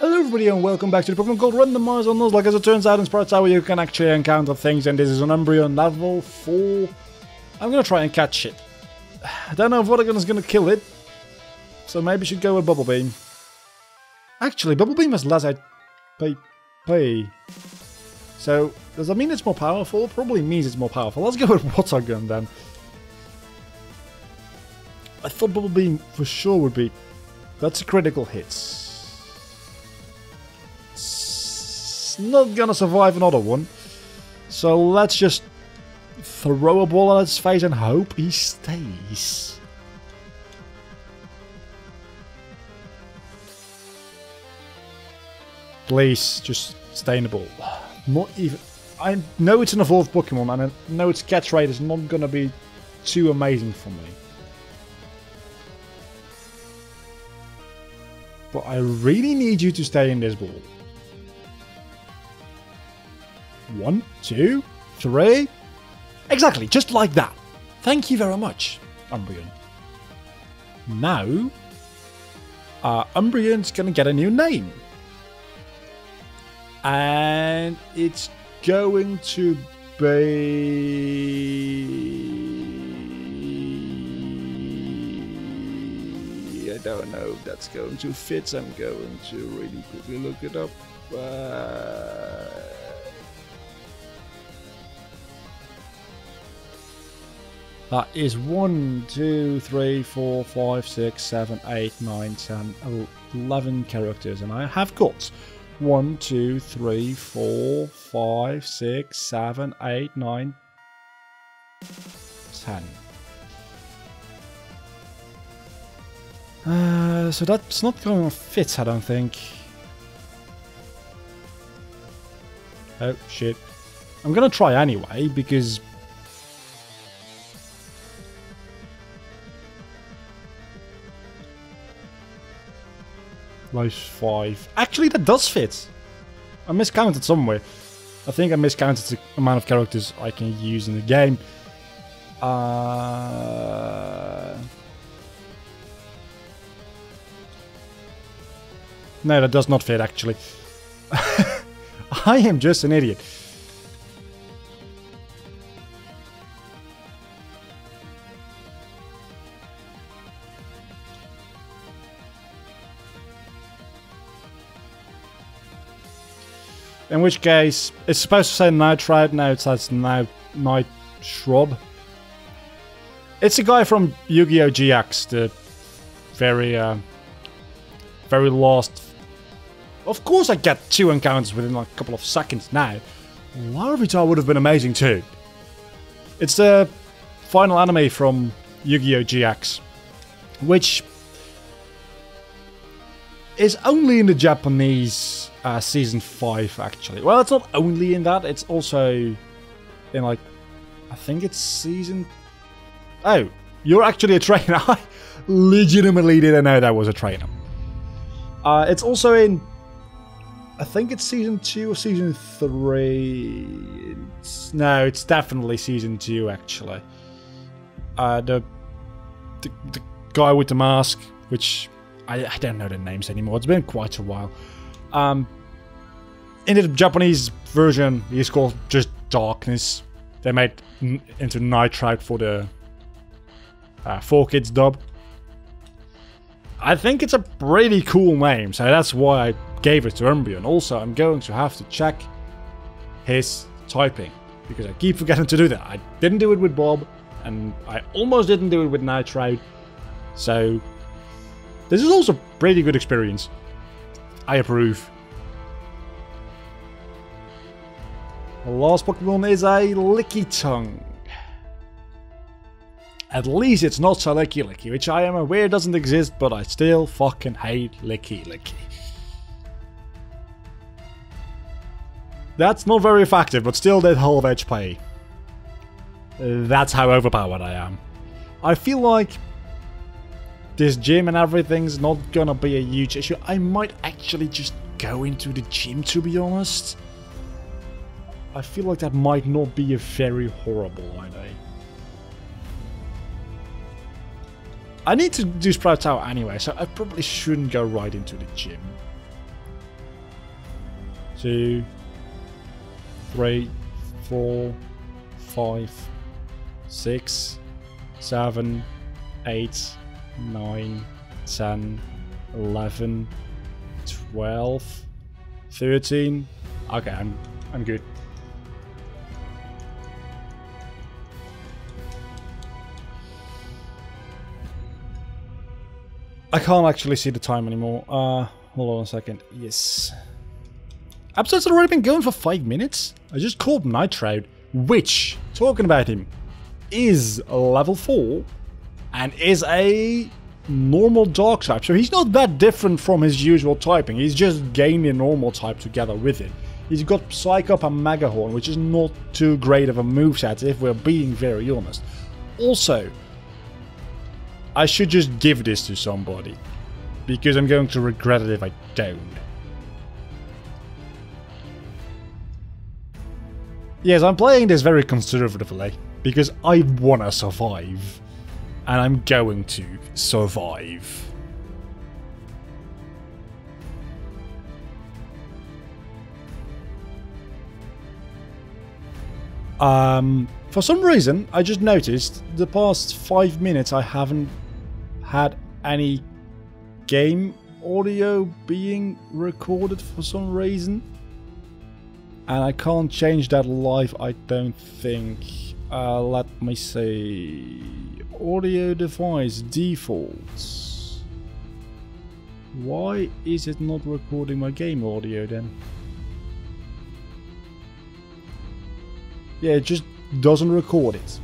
Hello everybody and welcome back to the Pokemon called Randomizer Nuzlocke. As it turns out in Sprite Tower you can actually encounter things, and this is an Umbreon level 4. I'm gonna try and catch it. I don't know if Watergun is gonna kill it, so maybe I should go with Bubble Beam. Actually, Bubble Beam has less HP. So, does that mean it's more powerful? Probably means it's more powerful. Let's go with Watergun then. I thought Bubble Beam for sure would be... That's a critical hit. Not gonna survive another one, so let's just throw a ball at his face and hope he stays. Please, just stay in the ball. Not even... I know it's an evolved Pokemon and I know its catch rate is not gonna be too amazing for me. But I really need you to stay in this ball. 1, 2, 3. Exactly, just like that. Thank you very much, Umbreon. Now, Umbreon's gonna get a new name. And it's going to be... I don't know if that's going to fit. I'm going to really quickly look it up. That is 1, 2, 3, 4, 5, 6, 7, 8, 9, 10, 11 characters. And I have got 1, 2, 3, 4, 5, 6, 7, 8, 9, 10. So that's not going to fit, I don't think. Oh, shit. I'm going to try anyway, because... Life 5. Actually, that does fit. I miscounted somewhere. I think I miscounted the amount of characters I can use in the game. No, that does not fit, actually. I am just an idiot. In which case, it's supposed to say Nitrite, now it says Night Shrub. It's a guy from Yu-Gi-Oh! GX, the very last... Of course I get 2 encounters within like a couple of seconds now. Larvitar would have been amazing too. It's the final anime from Yu-Gi-Oh! GX, which is only in the Japanese season 5 actually. Well, it's not only in that, it's also in like, I think it's season... Oh, you're actually a trainer. I legitimately didn't know that was a trainer. It's also in, I think it's season 2 or season 3. No, it's definitely season 2 actually. The guy with the mask, which I don't know the names anymore. It's been quite a while. In the Japanese version, he's called just Darkness. They made into Nitrite for the 4Kids dub. I think it's a pretty cool name, so that's why I gave it to Umbreon. Also, I'm going to have to check his typing, because I keep forgetting to do that. I didn't do it with Bob, and I almost didn't do it with Nitrite. So, this is also a pretty good experience. I approve. The last Pokemon is a Lickitung. At least it's not so Licky, which I am aware doesn't exist, but I still fucking hate Licky. That's not very effective, but still did half HP. That's how overpowered I am. I feel like this gym and everything's not gonna be a huge issue. I might actually just go into the gym, to be honest. I feel like that might not be a very horrible idea. I need to do Sprout Tower anyway, so I probably shouldn't go right into the gym. 2, 3, 4, 5, 6, 7, 8, 9, 10, 11, 12, 13. Okay, I'm good. I can't actually see the time anymore. Hold on a second. Yes. Episode's already been going for 5 minutes. I just called Nitroud, which, talking about him, is level 4 and is a normal dark type. So he's not that different from his usual typing. He's just gained a normal type together with it. He's got Psych Up and Mega Horn, which is not too great of a moveset if we're being very honest. Also, I should just give this to somebody, because I'm going to regret it if I don't. Yes, I'm playing this very conservatively, because I wanna survive. And I'm going to survive. For some reason, I just noticed the past 5 minutes I haven't had any game audio being recorded for some reason. And I can't change that live, I don't think. Let me see. Audio device defaults. Why is it not recording my game audio then? Yeah, it just doesn't record it.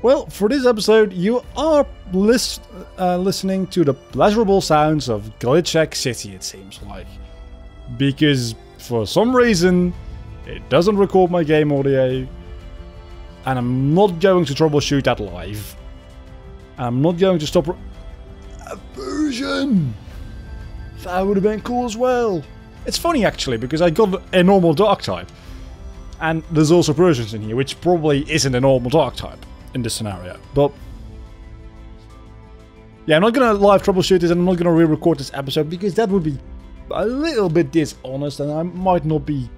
Well, for this episode, you are listening to the pleasurable sounds of Glitchek City, it seems like. Because, for some reason, it doesn't record my game audio. And I'm not going to troubleshoot that live. I'm not going to stop... A version! That would have been cool as well. It's funny, actually, because I got a normal dark type. And there's also versions in here, which probably isn't a normal dark type in this scenario. But yeah, I'm not going to live troubleshoot this, and I'm not going to re-record this episode, because that would be a little bit dishonest, and I might not be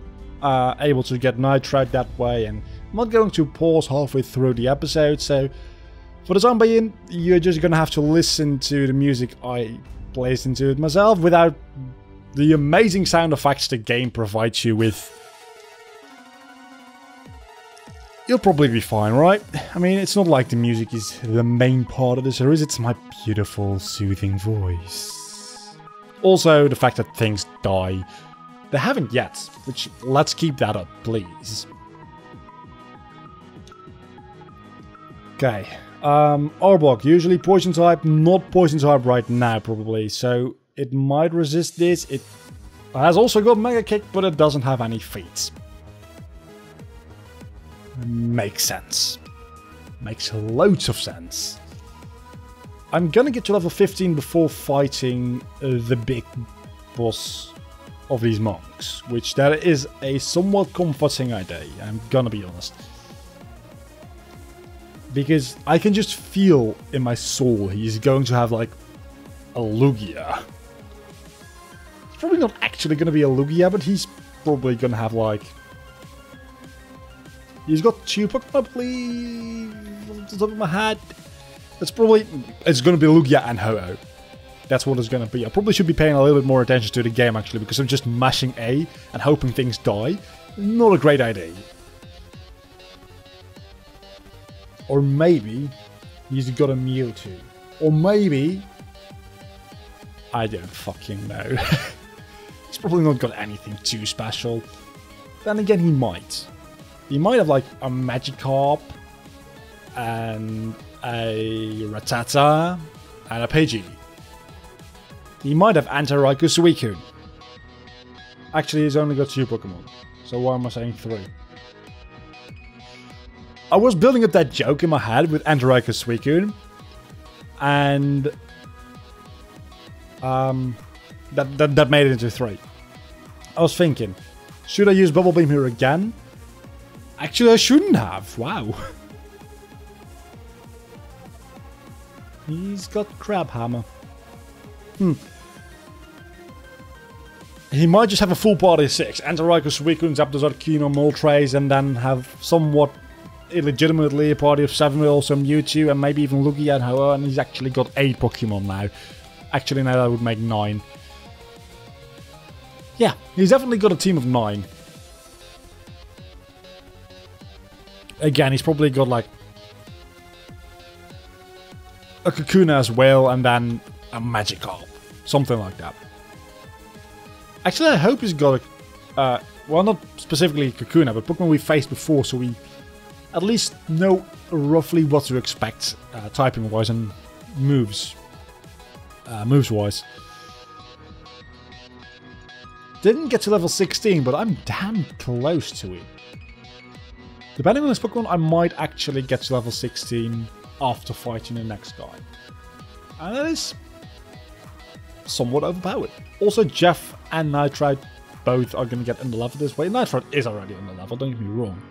able to get Nitroud that way, and I'm not going to pause halfway through the episode, so for the time being, you're just going to have to listen to the music I placed into it myself without the amazing sound effects the game provides you with. You'll probably be fine, right? I mean, it's not like the music is the main part of the series, it's my beautiful, soothing voice. Also, the fact that things die. They haven't yet, which, let's keep that up, please. Okay. Arbok, usually poison type, not poison type right now, probably, so it might resist this. It has also got Mega Kick, but it doesn't have any feats. Makes sense. Makes loads of sense. I'm gonna get to level 15 before fighting the big boss of these monks, which that is a somewhat comforting idea, I'm gonna be honest. Because I can just feel in my soul he's going to have like a Lugia. It's probably not actually gonna be a Lugia, but he's probably gonna have like... He's got 2 Pokemon, I believe, off the top of my head. It's going to be Lugia and Ho-Oh. That's what it's going to be. I probably should be paying a little bit more attention to the game, actually, because I'm just mashing A and hoping things die. Not a great idea. Or maybe he's got a Mewtwo. Or maybe... I don't fucking know. He's probably not got anything too special. Then again, he might. He might have like a Magikarp and a Rattata and a Pidgey. He might have Antaraiku Suicune. Actually, he's only got 2 Pokemon, so why am I saying 3? I was building up that joke in my head with Antaraiku Suicune, and that made it into 3. I was thinking, should I use Bubble Beam here again? Actually, I shouldn't have. Wow. He's got Crab Hammer. he might just have a full party of 6. Enter Raikou, Suicune, Zapdos, Articuno, Moltres, and then have somewhat illegitimately a party of 7 with also Mewtwo, and maybe even Lugia and Hoa, and he's actually got 8 Pokemon now. Actually, now that would make 9. Yeah, he's definitely got a team of 9. Again, he's probably got like a Kakuna as well, and then a Magikarp. Something like that. Actually, I hope he's got a... well, not specifically Kakuna, but Pokemon we faced before, so we at least know roughly what to expect typing-wise and moves. Moves-wise. Didn't get to level 16, but I'm damn close to it. Depending on this Pokemon, I might actually get to level 16 after fighting the next guy. And that is somewhat overpowered. Also, Jeff and Nitrite both are going to get under level this way. Nitrite is already under level, don't get me wrong.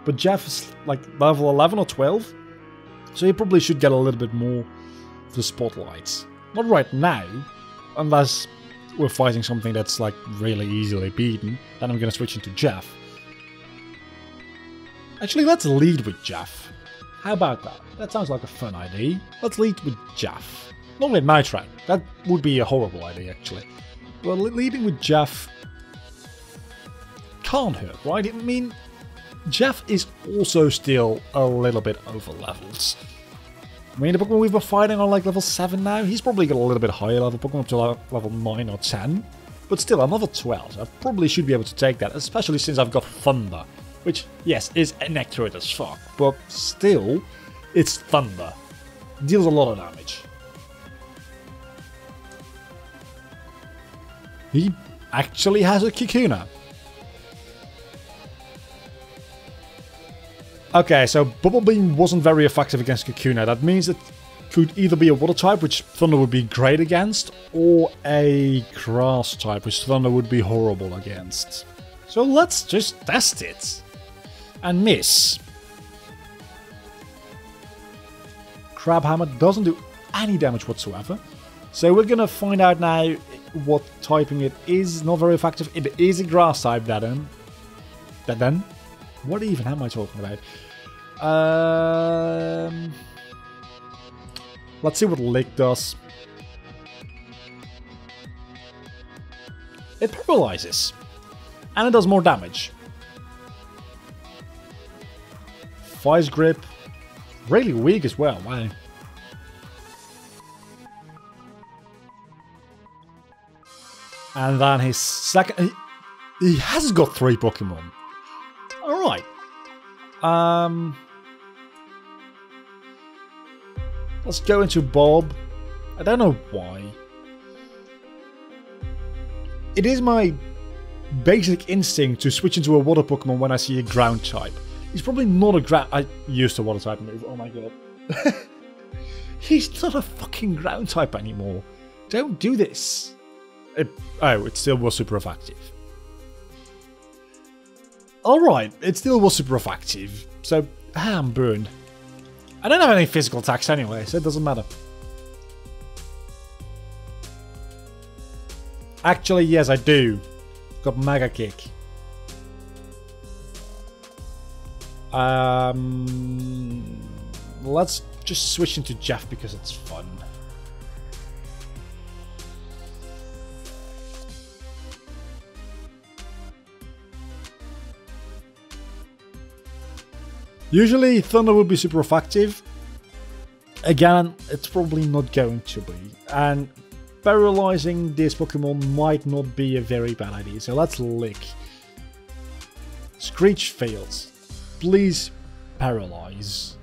But Jeff is like level 11 or 12. So he probably should get a little bit more of the spotlights. Not right now, unless we're fighting something that's like really easily beaten. Then I'm going to switch into Jeff. Actually, let's lead with Jeff. How about that? That sounds like a fun idea. Let's lead with Jeff. Not with Nitrite. That would be a horrible idea, actually. Well, leading with Jeff can't hurt, right? I mean, Jeff is also still a little bit over levels. I mean, the Pokemon we've been fighting are like level 7 now. He's probably got a little bit higher level Pokemon up to level 9 or 10. But still, I'm level 12, so I probably should be able to take that, especially since I've got Thunder. Which, yes, is inaccurate as fuck, but still, it's Thunder. Deals a lot of damage. He actually has a Kakuna. Okay, so Bubble Beam wasn't very effective against Kakuna. That means it could either be a Water type, which Thunder would be great against, or a Grass type, which Thunder would be horrible against. So let's just test it. And miss. Crabhammer doesn't do any damage whatsoever. So we're gonna find out now what typing it is. Not very effective. It is a grass type, that then. What even am I talking about? Let's see what Lick does. It paralyzes. And it does more damage. Vice Grip. Really weak as well, wow. And then his second... He has got 3 Pokemon. Alright. Let's go into Bob. I don't know why. It is my basic instinct to switch into a water Pokemon when I see a ground type. He's probably not a ground... I used a water type move, oh my god. He's not a fucking ground type anymore. Don't do this. It still was super effective. Alright, it still was super effective. So, I'm burned. I don't have any physical attacks anyway, so it doesn't matter. Actually, yes, I do. Got Mega Kick. Let's just switch into Jeff because it's fun. Usually Thunder would be super effective. Again, it's probably not going to be. And paralyzing this Pokemon might not be a very bad idea. So let's Lick. Screech fails. Please paralyze.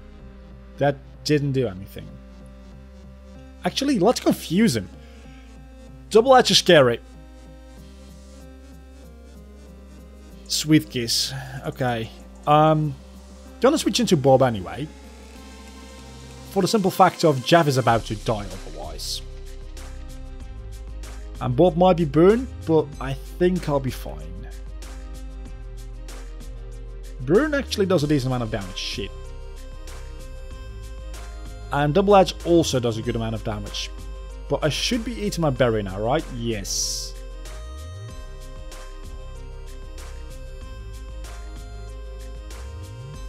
That didn't do anything. Actually, let's confuse him. Double Edge is scary. Sweet Kiss. Okay. Gonna switch into Bob anyway. For the simple fact of Jeff is about to die otherwise. And Bob might be burned, but I think I'll be fine. Burn actually does a decent amount of damage. Shit. And Double Edge also does a good amount of damage. But I should be eating my berry now, right? Yes.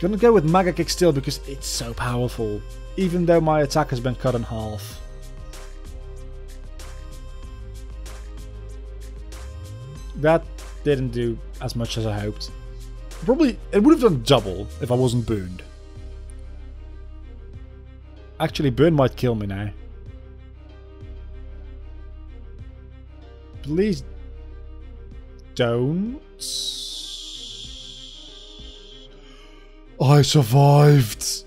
Gonna go with Mega Kick still because it's so powerful. Even though my attack has been cut in half. That didn't do as much as I hoped. Probably, it would have done double if I wasn't burned. Actually, burn might kill me now. Please don't. I survived.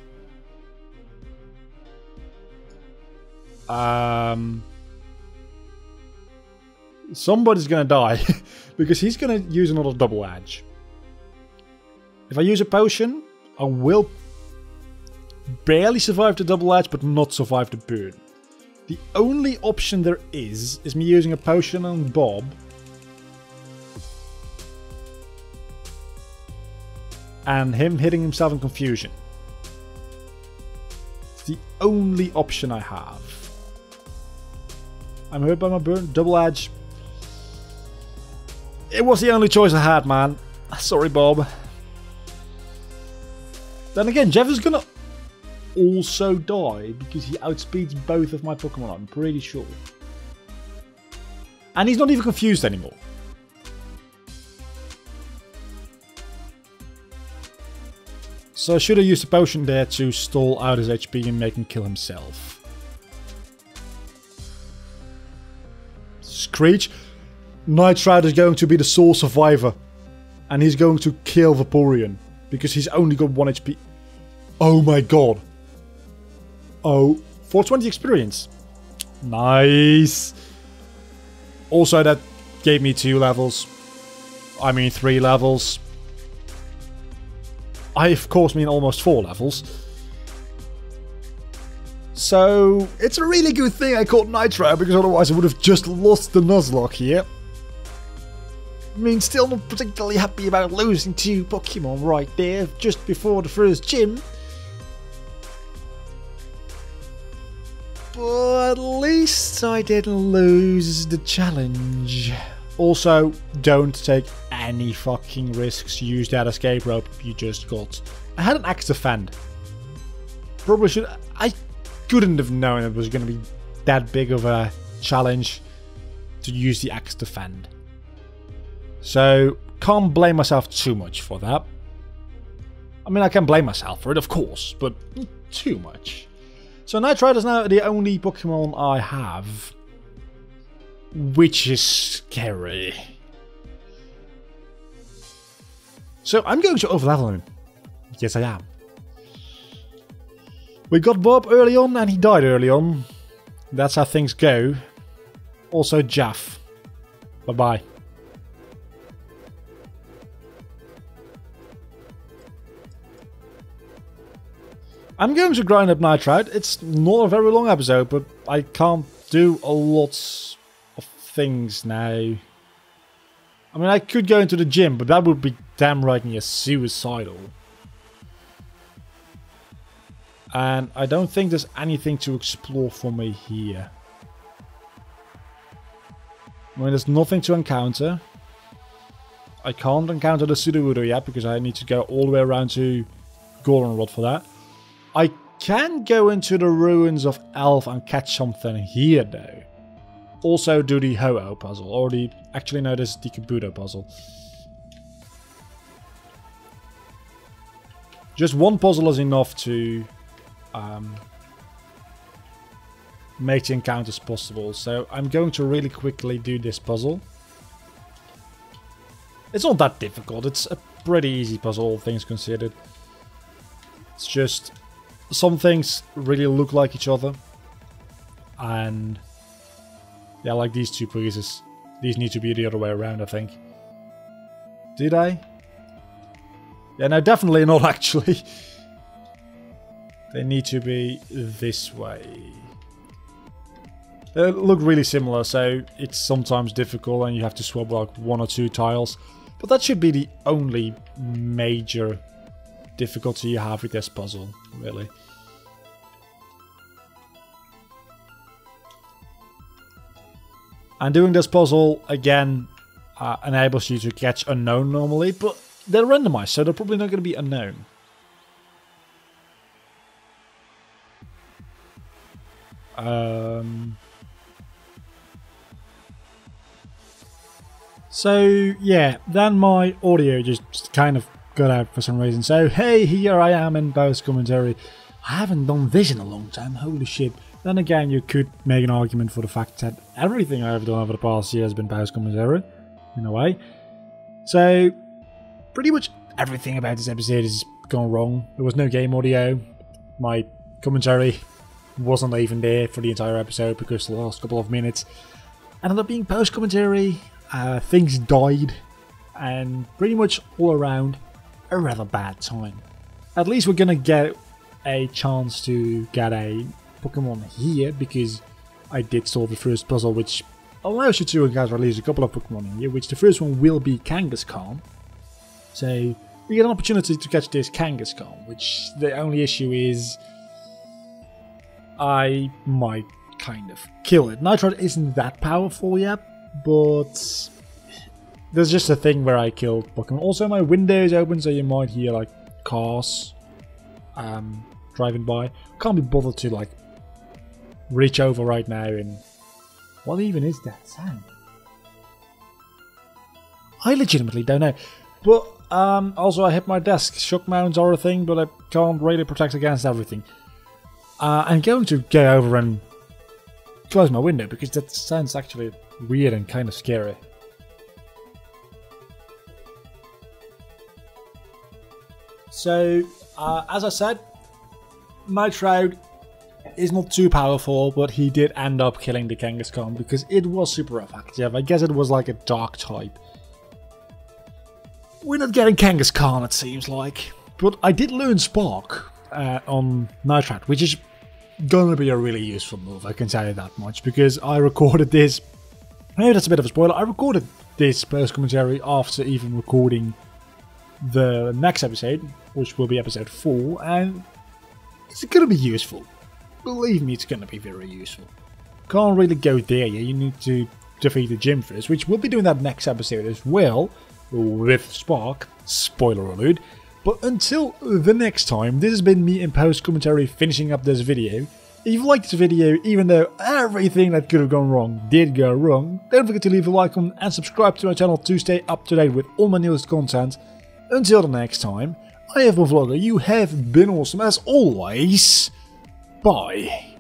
Somebody's gonna die because he's gonna use another double edge. If I use a potion, I will barely survive the double edge, but not survive the burn. The only option there is me using a potion on Bob. And him hitting himself in confusion. It's the only option I have. I'm hurt by my burn. Double edge. It was the only choice I had, man. Sorry, Bob. Then again, Jeff is gonna also die because he outspeeds both of my Pokemon, I'm pretty sure. And he's not even confused anymore. So I should have used a potion there to stall out his HP and make him kill himself. Screech. Nitride is going to be the sole survivor. And he's going to kill Vaporeon. Because he's only got 1 HP. Oh my god. Oh, 420 experience. Nice. Also, that gave me 2 levels. I mean 3 levels. I, of course, mean almost 4 levels. So, it's a really good thing I caught Nitro, because otherwise I would have just lost the Nuzlocke here. I mean, still not particularly happy about losing 2 Pokemon right there, just before the first gym. But at least I didn't lose the challenge. Also, don't take any fucking risks. Use that escape rope you just got. I had an axe defend. Probably should... I couldn't have known it was going to be that big of a challenge to use the axe defend. So, can't blame myself too much for that. I mean, I can blame myself for it, of course, but not too much. So Nitride is now the only Pokemon I have. Which is scary. So I'm going to overlevel him. Yes, I am. We got Bob early on and he died early on. That's how things go. Also Jaff. Bye-bye. I'm going to grind up Nitride. It's not a very long episode, but I can't do a lot of things now. I mean, I could go into the gym, but that would be damn right near suicidal. And I don't think there's anything to explore for me here. I mean, there's nothing to encounter. I can't encounter the Sudowoodo yet, because I need to go all the way around to Goldenrod for that. I can go into the ruins of Elf and catch something here though. Also do the Ho-Oh puzzle, or the... Actually no, this is the Kabuto puzzle. Just one puzzle is enough to make the encounters possible. So I'm going to really quickly do this puzzle. It's not that difficult, it's a pretty easy puzzle, all things considered. It's just... Some things really look like each other. And... yeah, like these 2 pieces. These need to be the other way around, I think. Do they? Yeah, no, definitely not, actually. They need to be this way. They look really similar, so it's sometimes difficult and you have to swap like 1 or 2 tiles. But that should be the only major difficulty you have with this puzzle, really. And doing this puzzle, again, enables you to catch unknown normally, but they're randomized, so they're probably not going to be unknown. So yeah, then my audio just kind of got out for some reason. So hey, here I am in post commentary. I haven't done this in a long time, holy shit. Then again, you could make an argument for the fact that everything I've done over the past year has been post commentary, in a way. So pretty much everything about this episode has gone wrong. There was no game audio. My commentary wasn't even there for the entire episode because the last couple of minutes ended up being post commentary. Things died, and pretty much all around a rather bad time. At least we're gonna get a chance to get a Pokemon here, because I did solve the first puzzle, which allows you to release a couple of Pokemon in here, which the first one will be Kangaskhan. So we get an opportunity to catch this Kangaskhan, which the only issue is I might kind of kill it. Nitrate isn't that powerful yet, but there's just a thing where I kill Pokemon. Also, my window is open, so you might hear like cars driving by. Can't be bothered to like reach over right now. And what even is that sound? I legitimately don't know. But also, I hit my desk. Shock mounts are a thing, but I can't really protect against everything. I'm going to go over and close my window because that sounds actually weird and kind of scary. So, as I said, Nitrate is not too powerful, but he did end up killing the Kangaskhan because it was super effective. I guess it was like a dark type. We're not getting Kangaskhan, it seems like. But I did learn Spark on Nitrate, which is gonna be a really useful move, I can tell you that much, because I recorded this. Maybe that's a bit of a spoiler. I recorded this post commentary after even recording the next episode, which will be episode 4, and it's gonna be useful. Believe me, it's gonna be very useful. Can't really go there yet. You need to defeat the gym first, which we'll be doing that next episode as well, with Spark. Spoiler alert. But until the next time, this has been me in post commentary finishing up this video. If you liked this video, even though everything that could have gone wrong did go wrong, don't forget to leave a like on and subscribe to my channel to stay up to date with all my newest content. Until the next time, I have been Vlogger, you have been awesome as always. Bye.